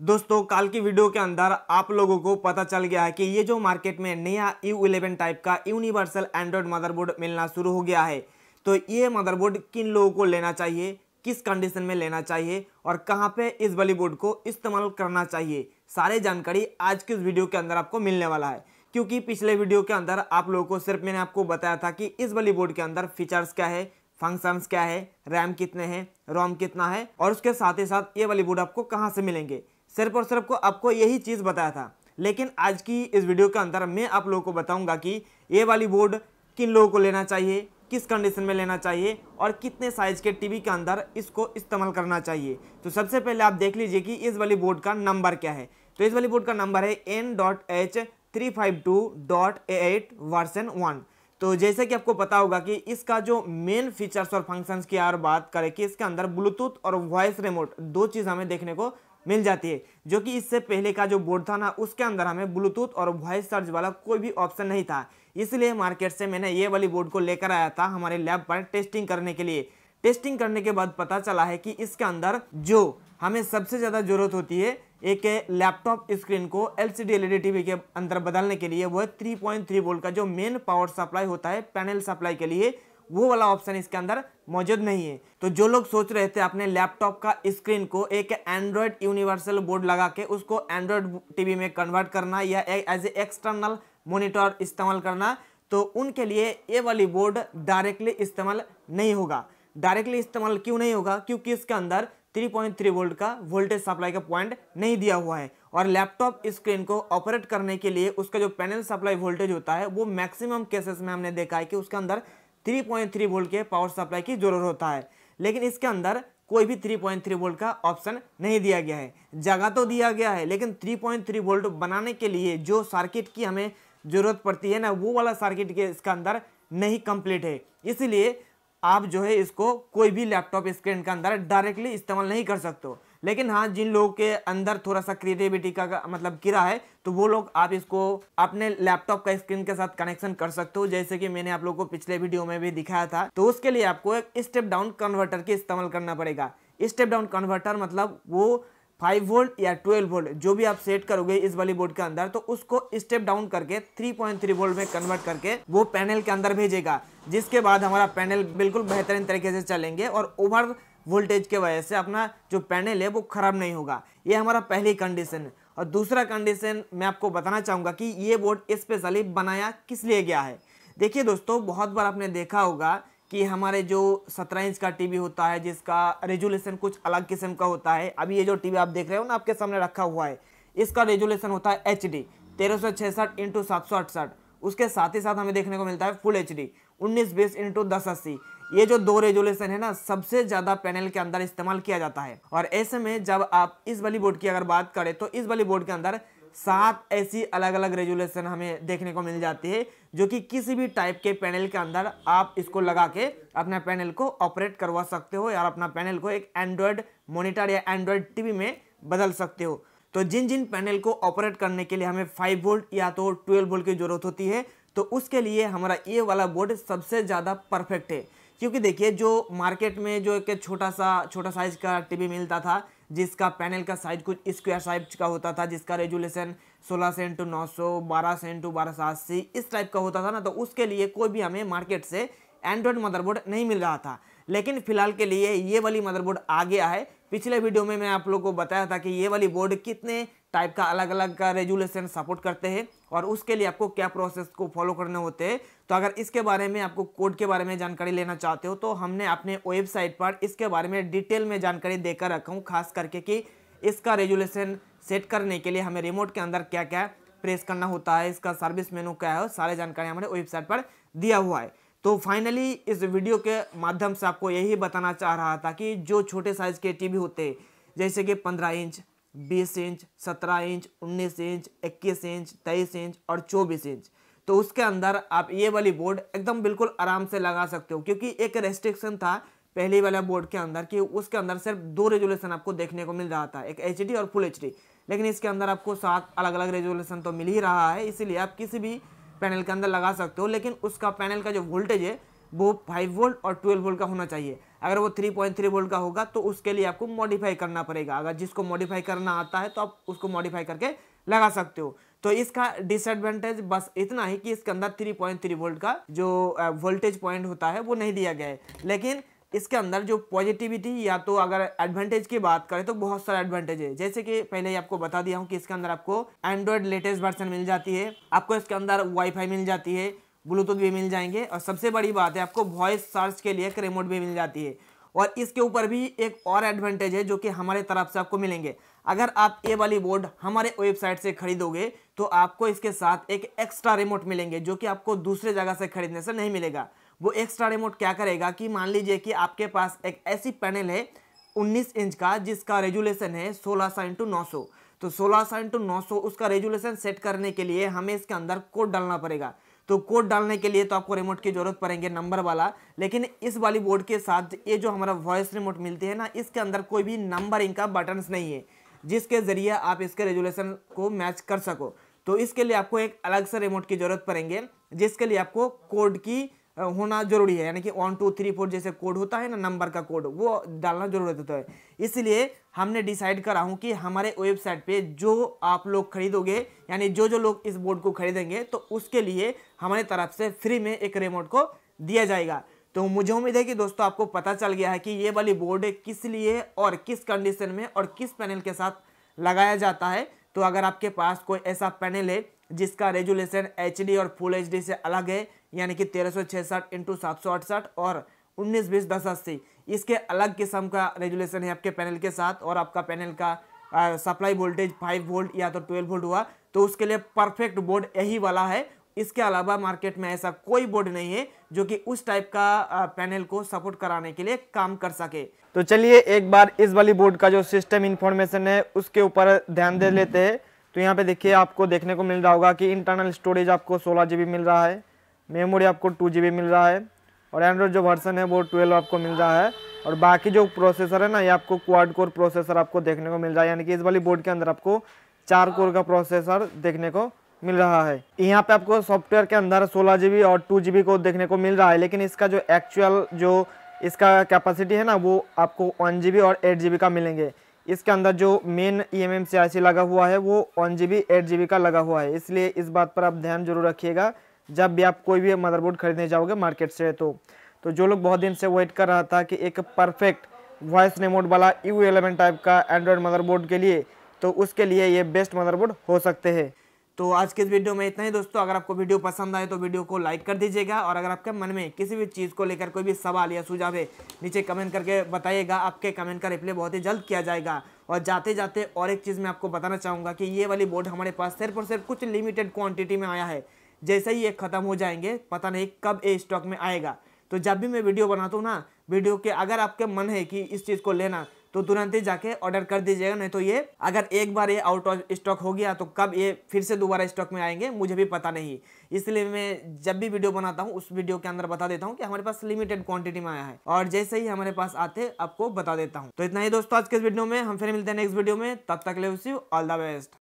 दोस्तों कल की वीडियो के अंदर आप लोगों को पता चल गया है कि ये जो मार्केट में नया U11 टाइप का यूनिवर्सल एंड्रॉयड मदरबोर्ड मिलना शुरू हो गया है। तो ये मदरबोर्ड किन लोगों को लेना चाहिए, किस कंडीशन में लेना चाहिए और कहां पे इस वाली बोर्ड को इस्तेमाल करना चाहिए, सारी जानकारी आज के इस वीडियो के अंदर आपको मिलने वाला है। क्योंकि पिछले वीडियो के अंदर आप लोगों को सिर्फ मैंने आपको बताया था कि इस वाली बोर्ड के अंदर फीचर्स क्या है, फंक्शंस क्या है, रैम कितने हैं, रोम कितना है और उसके साथ ही साथ ये वाली बोर्ड आपको कहां से मिलेंगे, सिर्फ और सिर्फ को आपको यही चीज बताया था। लेकिन आज की इस वीडियो के अंदर मैं आप लोगों को बताऊंगा कि ये वाली बोर्ड किन लोगों को लेना चाहिए, किस कंडीशन में लेना चाहिए और कितने साइज के टीवी के अंदर इसको इस्तेमाल करना चाहिए। तो सबसे पहले आप देख लीजिए कि इस वाली बोर्ड का नंबर क्या है। तो इस वाली बोर्ड का नंबर है N.H352.A8 वर्जन 1। तो जैसे कि आपको पता होगा कि इसका जो मेन फीचर्स और फंक्शंस की यार बात करें कि इसके अंदर ब्लूटूथ और वॉइस रिमोट दो चीज़ हमें देखने को मिल जाती है, जो कि इससे पहले का जो बोर्ड था ना उसके अंदर हमें ब्लूटूथ और वॉइस सर्च वाला कोई भी ऑप्शन नहीं था। इसलिए मार्केट से मैंने ये वाली बोर्ड को लेकर आया था हमारे लैब पर टेस्टिंग करने के लिए। टेस्टिंग करने के बाद पता चला है कि इसके अंदर जो हमें सबसे ज़्यादा ज़रूरत होती है एक लैपटॉप स्क्रीन को LCD LED टीवी के अंदर बदलने के लिए, वो है 3.3 वोल्ट का जो मेन पावर सप्लाई होता है पैनल सप्लाई के लिए, वो वाला ऑप्शन इसके अंदर मौजूद नहीं है। तो जो लोग सोच रहे थे अपने लैपटॉप का स्क्रीन को एक एंड्रॉयड यूनिवर्सल बोर्ड लगा के उसको एंड्रॉयड टीवी में कन्वर्ट करना या एज ए एक्सटर्नल मॉनिटर इस्तेमाल करना, तो उनके लिए ये वाली बोर्ड डायरेक्टली इस्तेमाल नहीं होगा। डायरेक्टली इस्तेमाल क्यों नहीं होगा? क्योंकि इसके अंदर 3.3 वोल्ट का वोल्टेज सप्लाई का पॉइंट नहीं दिया हुआ है और लैपटॉप स्क्रीन को ऑपरेट करने के लिए उसका जो पैनल सप्लाई वोल्टेज होता है वो मैक्सिमम केसेस में हमने देखा है कि उसके अंदर 3.3 वोल्ट के पावर सप्लाई की जरूरत होता है। लेकिन इसके अंदर कोई भी 3.3 वोल्ट का ऑप्शन नहीं दिया गया है। जगह तो दिया गया है लेकिन 3.3 वोल्ट बनाने के लिए जो सर्किट की हमें जरूरत पड़ती है ना, वो वाला सर्किट के इसके अंदर नहीं कंप्लीट है। इसीलिए आप जो है इसको कोई भी लैपटॉप स्क्रीन के अंदर डायरेक्टली इस्तेमाल नहीं कर सकते हो। लेकिन हाँ, जिन लोगों के अंदर थोड़ा सा क्रिएटिविटी का मतलब गिरा है तो वो लोग आप इसको अपने लैपटॉप का स्क्रीन के साथ कनेक्शन कर सकते हो, जैसे कि मैंने आप लोगों को पिछले वीडियो में भी दिखाया था। तो उसके लिए आपको एक स्टेप डाउन कन्वर्टर की इस्तेमाल करना पड़ेगा। स्टेप डाउन कन्वर्टर मतलब वो 5 वोल्ट या 12 वोल्ट जो भी आप सेट करोगे इस वाली बोर्ड के अंदर, तो उसको स्टेप डाउन करके 3.3 वोल्ट में कन्वर्ट करके वो पैनल के अंदर भेजेगा, जिसके बाद हमारा पैनल बिल्कुल बेहतरीन तरीके से चलेंगे और ओवर वोल्टेज के वजह से अपना जो पैनल है वो खराब नहीं होगा। ये हमारा पहली कंडीशन है। और दूसरा कंडीशन मैं आपको बताना चाहूँगा कि ये बोर्ड स्पेशली बनाया किस लिए गया है। देखिए दोस्तों, बहुत बार आपने देखा होगा कि हमारे जो 17 इंच का टीवी होता है जिसका रेजोल्यूशन कुछ अलग किस्म का होता है। अभी ये जो टीवी आप देख रहे हो ना आपके सामने रखा हुआ है, इसका रेजोल्यूशन होता है HD 1366x768। उसके साथ ही साथ हमें देखने को मिलता है फुल HD 1920x1080। ये जो दो रेजोल्यूशन है ना, सबसे ज्यादा पैनल के अंदर इस्तेमाल किया जाता है। और ऐसे में जब आप इस वाली बोर्ड की अगर बात करें तो इस वाली बोर्ड के अंदर 7 ऐसी अलग अलग रेजोल्यूशन हमें देखने को मिल जाती है, जो कि किसी भी टाइप के पैनल के अंदर आप इसको लगा के अपना पैनल को ऑपरेट करवा सकते हो या अपना पैनल को एक एंड्रॉयड मॉनिटर या एंड्रॉयड टीवी में बदल सकते हो। तो जिन जिन पैनल को ऑपरेट करने के लिए हमें 5 वोल्ट या तो 12 वोल्ट की जरूरत होती है, तो उसके लिए हमारा ये वाला बोर्ड सबसे ज़्यादा परफेक्ट है। क्योंकि देखिए, जो मार्केट में जो एक छोटा साइज का टीवी मिलता था जिसका पैनल का साइज कुछ स्क्वायर साइज का होता था, जिसका रेजोल्यूशन 16 से × 900, 12 से × 1280 इस टाइप का होता था ना, तो उसके लिए कोई भी हमें मार्केट से एंड्रॉयड मदरबोर्ड नहीं मिल रहा था। लेकिन फिलहाल के लिए ये वाली मदरबोर्ड आ गया है। पिछले वीडियो में मैं आप लोगों को बताया था कि ये वाली बोर्ड कितने टाइप का अलग अलग का रेजोल्यूशन सपोर्ट करते हैं और उसके लिए आपको क्या प्रोसेस को फॉलो करने होते हैं। तो अगर इसके बारे में आपको कोड के बारे में जानकारी लेना चाहते हो तो हमने अपने वेबसाइट पर इसके बारे में डिटेल में जानकारी देकर रखा हूँ, खास करके कि इसका रेजोल्यूशन सेट करने के लिए हमें रिमोट के अंदर क्या क्या प्रेस करना होता है, इसका सर्विस मेनू क्या है, सारी जानकारी हमारे वेबसाइट पर दिया हुआ है। तो फाइनली इस वीडियो के माध्यम से आपको यही बताना चाह रहा था कि जो छोटे साइज के टीवी होते हैं, जैसे कि 15 inch, 20 inch, 17 inch, 19 inch, 21 inch, 23 inch और 24 इंच, तो उसके अंदर आप ये वाली बोर्ड एकदम बिल्कुल आराम से लगा सकते हो। क्योंकि एक रेस्ट्रिक्शन था पहले वाला बोर्ड के अंदर कि उसके अंदर सिर्फ 2 रेजोल्यूशन आपको देखने को मिल रहा था, एक HD और फुल HD। लेकिन इसके अंदर आपको 7 अलग अलग रेजोल्यूशन तो मिल ही रहा है, इसीलिए आप किसी भी पैनल के अंदर लगा सकते हो। लेकिन उसका पैनल का जो वोल्टेज है वो 5 वोल्ट और 12 वोल्ट का होना चाहिए। अगर वो 3.3 वोल्ट का होगा तो उसके लिए आपको मॉडिफाई करना पड़ेगा। अगर जिसको मॉडिफाई करना आता है तो आप उसको मॉडिफाई करके लगा सकते हो। तो इसका डिसएडवांटेज बस इतना है कि इसके अंदर 3.3 वोल्ट का जो वोल्टेज पॉइंट होता है वो नहीं दिया गया है। लेकिन इसके अंदर जो पॉजिटिविटी या तो अगर एडवांटेज की बात करें तो बहुत सारा एडवांटेज है। जैसे कि पहले ही आपको बता दिया हूँ कि इसके अंदर आपको एंड्रॉयड लेटेस्ट वर्जन मिल जाती है, आपको इसके अंदर वाईफाई मिल जाती है, ब्लूटूथ भी मिल जाएंगे, और सबसे बड़ी बात है आपको वॉइस सर्च के लिए एक रिमोट भी मिल जाती है। और इसके ऊपर भी एक और एडवांटेज है जो कि हमारे तरफ से आपको मिलेंगे। अगर आप ये वाली बोर्ड हमारे वेबसाइट से खरीदोगे तो आपको इसके साथ एक एक्स्ट्रा रिमोट मिलेंगे जो कि आपको दूसरे जगह से खरीदने से नहीं मिलेगा। वो एक्स्ट्रा रिमोट क्या करेगा कि मान लीजिए कि आपके पास एक ऐसी पैनल है 19 इंच का जिसका रेजुलेशन है 1600x900, तो 1600x900 उसका रेजुलेशन सेट करने के लिए हमें इसके अंदर कोड डालना पड़ेगा। तो कोड डालने के लिए तो आपको रिमोट की जरूरत पड़ेंगे नंबर वाला, लेकिन इस वाली बोर्ड के साथ ये जो हमारा वॉइस रिमोट मिलती है ना, इसके अंदर कोई भी नंबरिंग का बटन्स नहीं है जिसके जरिए आप इसके रेजुलेशन को मैच कर सको। तो इसके लिए आपको एक अलग से रिमोट की जरूरत पड़ेंगे जिसके लिए आपको कोड की होना जरूरी है, यानी कि 1 2 3 4 जैसे कोड होता है ना, नंबर का कोड, वो डालना जरूरत होता है। इसलिए हमने डिसाइड करा हूं कि हमारे वेबसाइट पे जो आप लोग खरीदोगे, यानी जो जो लोग इस बोर्ड को खरीदेंगे तो उसके लिए हमारे तरफ से फ्री में एक रिमोट को दिया जाएगा। तो मुझे उम्मीद है कि दोस्तों आपको पता चल गया है कि ये वाली बोर्ड किस लिए और किस कंडीशन में और किस पैनल के साथ लगाया जाता है। तो अगर आपके पास कोई ऐसा पैनल है जिसका रेजुलेशन HD और फुल HD से अलग है, यानी कि 1366x768 और 1920x1080, इसके अलग किस्म का रेजुलेशन है आपके पैनल के साथ, और आपका पैनल का सप्लाई वोल्टेज 5 वोल्ट या तो 12 वोल्ट हुआ, तो उसके लिए परफेक्ट बोर्ड यही वाला है। इसके अलावा मार्केट में ऐसा कोई बोर्ड नहीं है जो कि उस टाइप का पैनल को सपोर्ट कराने के लिए काम कर सके। तो चलिए एक बार इस वाली बोर्ड का जो सिस्टम इंफॉर्मेशन है उसके ऊपर ध्यान दे लेते हैं। तो यहाँ पे देखिए आपको देखने को मिल रहा होगा कि इंटरनल स्टोरेज आपको 16 GB मिल रहा है, मेमोरी आपको 2 GB मिल रहा है, और एंड्रॉइड जो वर्जन है वो 12 आपको मिल रहा है। और बाकी जो प्रोसेसर है ना, ये आपको क्वाड कोर प्रोसेसर आपको देखने को मिल रहा है, यानी कि इस वाली बोर्ड के अंदर आपको 4 कोर का प्रोसेसर देखने को मिल रहा है। यहाँ पे आपको सॉफ्टवेयर के अंदर 16 GB और 2 GB को देखने को मिल रहा है, लेकिन इसका जो एक्चुअल जो इसका कैपेसिटी है ना, वो आपको 1 GB और 8 GB का मिलेंगे। इसके अंदर जो मेन eMMC IC लगा हुआ है वो 1 GB 8 GB का लगा हुआ है, इसलिए इस बात पर आप ध्यान जरूर रखिएगा जब भी आप कोई भी मदरबोर्ड खरीदने जाओगे मार्केट से। तो जो लोग बहुत दिन से वेट कर रहा था कि एक परफेक्ट वॉइस रिमोट वाला U11 टाइप का एंड्रॉयड मदरबोर्ड के लिए, तो उसके लिए ये बेस्ट मदरबोर्ड हो सकते हैं। तो आज के इस वीडियो में इतना ही दोस्तों। अगर आपको वीडियो पसंद आए तो वीडियो को लाइक कर दीजिएगा, और अगर आपके मन में किसी भी चीज़ को लेकर कोई भी सवाल या सुझाव है नीचे कमेंट करके बताइएगा। आपके कमेंट का रिप्लाई बहुत ही जल्द किया जाएगा। और जाते जाते और एक चीज़ मैं आपको बताना चाहूँगा कि ये वाली बोर्ड हमारे पास सिर्फ और सिर्फ कुछ लिमिटेड क्वान्टिटी में आया है। जैसे ही ये ख़त्म हो जाएंगे, पता नहीं कब ये स्टॉक में आएगा। तो जब भी मैं वीडियो बनाता हूँ ना, वीडियो के अगर आपके मन है कि इस चीज़ को लेना तो तुरंत ही जाके ऑर्डर कर दीजिएगा, नहीं तो ये अगर एक बार ये आउट ऑफ स्टॉक हो गया तो कब ये फिर से दोबारा स्टॉक में आएंगे मुझे भी पता नहीं। इसलिए मैं जब भी वीडियो बनाता हूँ उस वीडियो के अंदर बता देता हूँ कि हमारे पास लिमिटेड क्वांटिटी में आया है, और जैसे ही हमारे पास आते आपको बता देता हूँ। तो इतना ही दोस्तों आज के इस वीडियो में, हम फिर मिलते हैं नेक्स्ट वीडियो में। तब तक के लिए wish you all the best.